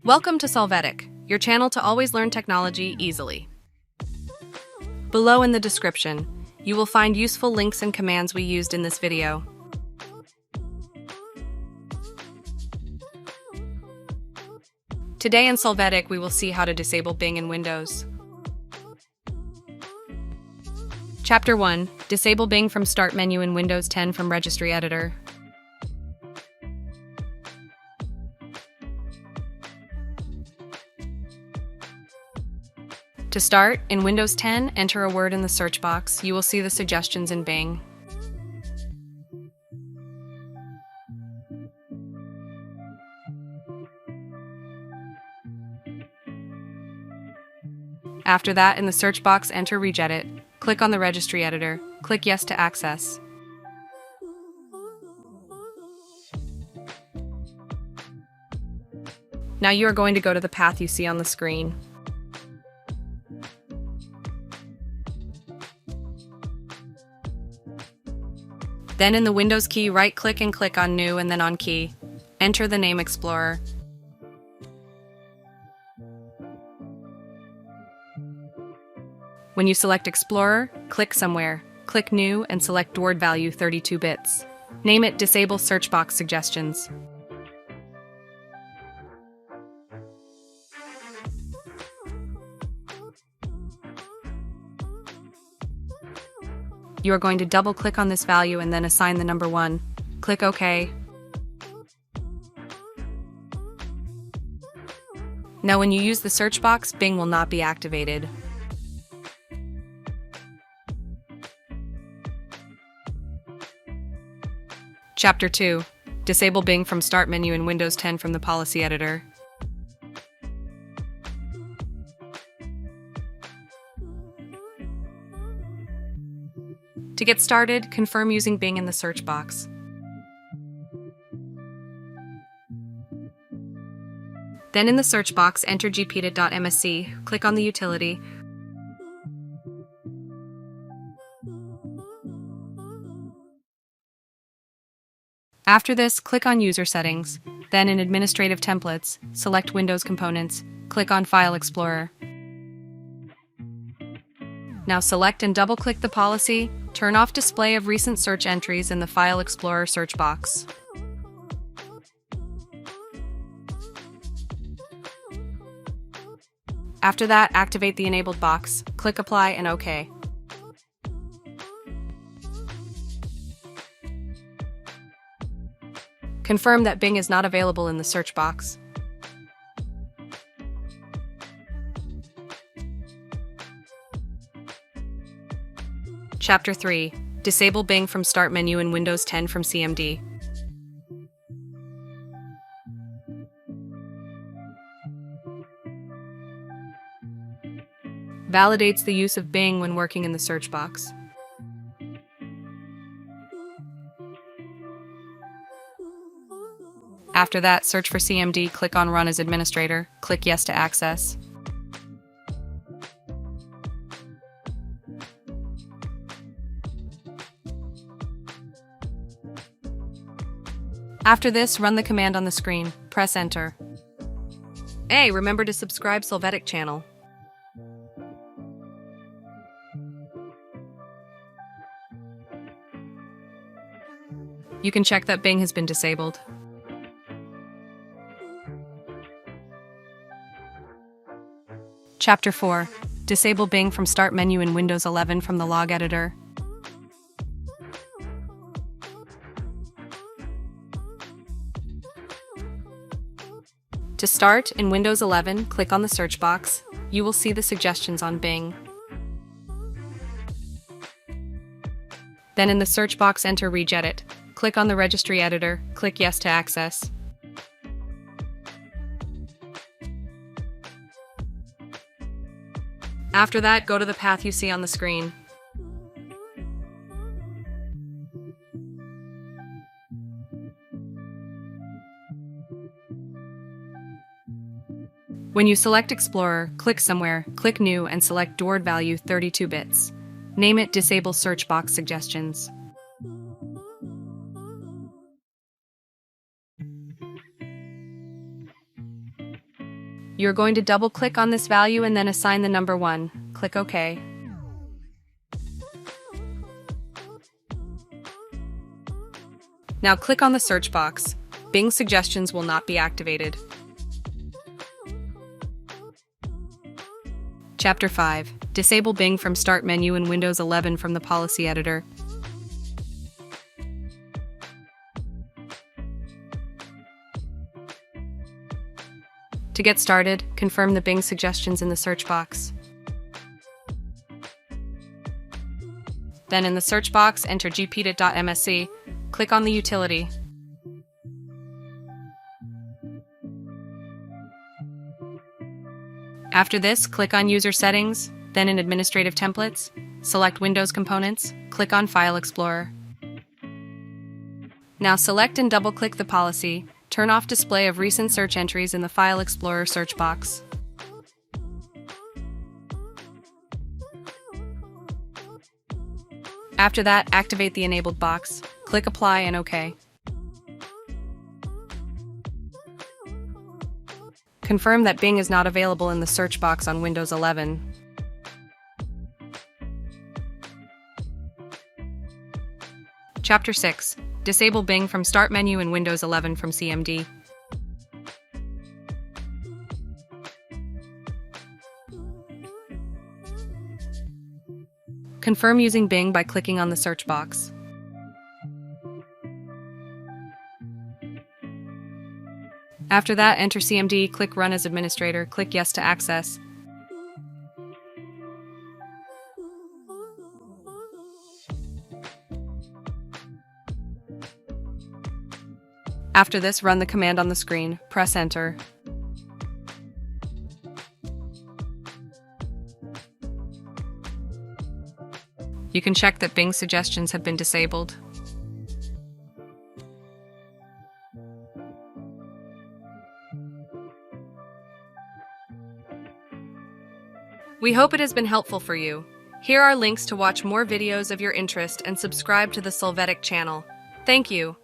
Welcome to Solvetic, your channel to always learn technology easily. Below in the description, you will find useful links and commands we used in this video. Today in Solvetic, we will see how to disable Bing in Windows. Chapter 1. Disable Bing from Start menu in Windows 10 from Registry Editor. To start, in Windows 10, enter a word in the search box. You will see the suggestions in Bing. After that, in the search box, enter Regedit. Click on the Registry Editor. Click Yes to access. Now you are going to go to the path you see on the screen. Then in the Windows key, right-click and click on New and then on Key. Enter the name Explorer. When you select Explorer, click somewhere. Click New and select word value 32 bits. Name it Disable Search Box Suggestions. You are going to double-click on this value and then assign the number 1. Click OK. Now when you use the search box, Bing will not be activated. Chapter 2. Disable Bing from Start menu in Windows 10 from the Policy Editor. To get started, confirm using Bing in the search box. Then in the search box, enter gpedit.msc, click on the utility. After this, click on User Settings. Then in Administrative Templates, select Windows Components, click on File Explorer. Now select and double-click the policy. Turn off display of recent search entries in the File Explorer search box. After that, activate the enabled box. Click Apply and OK. Confirm that Bing is not available in the search box. Chapter 3. Disable Bing from Start menu in Windows 10 from CMD. Validates the use of Bing when working in the search box. After that, search for CMD, click on Run as Administrator, click Yes to access. After this, run the command on the screen. Press Enter. Hey, remember to subscribe Solvetic channel. You can check that Bing has been disabled. Chapter 4. Disable Bing from Start menu in Windows 11 from the Log Editor. To start, in Windows 11, click on the search box. You will see the suggestions on Bing. Then in the search box, enter Regedit. Click on the Registry Editor, click Yes to access. After that, go to the path you see on the screen. When you select Explorer, click somewhere, click New and select word value 32 bits. Name it Disable Search Box Suggestions. You're going to double-click on this value and then assign the number 1. Click OK. Now click on the search box. Bing suggestions will not be activated. Chapter 5. Disable Bing from Start menu in Windows 11 from the Policy Editor. To get started, confirm the Bing suggestions in the search box. Then in the search box, enter gpedit.msc. Click on the utility. After this, click on User Settings, then in Administrative Templates, select Windows Components, click on File Explorer. Now select and double-click the policy. Turn off display of recent search entries in the File Explorer search box. After that, activate the enabled box. Click Apply and OK. Confirm that Bing is not available in the search box on Windows 11. Chapter 6. Disable Bing from Start menu in Windows 11 from CMD. Confirm using Bing by clicking on the search box. After that, enter CMD, click Run as Administrator, click Yes to access. After this, run the command on the screen. Press Enter. You can check that Bing suggestions have been disabled. We hope it has been helpful for you. Here are links to watch more videos of your interest and subscribe to the Solvetic channel. Thank you.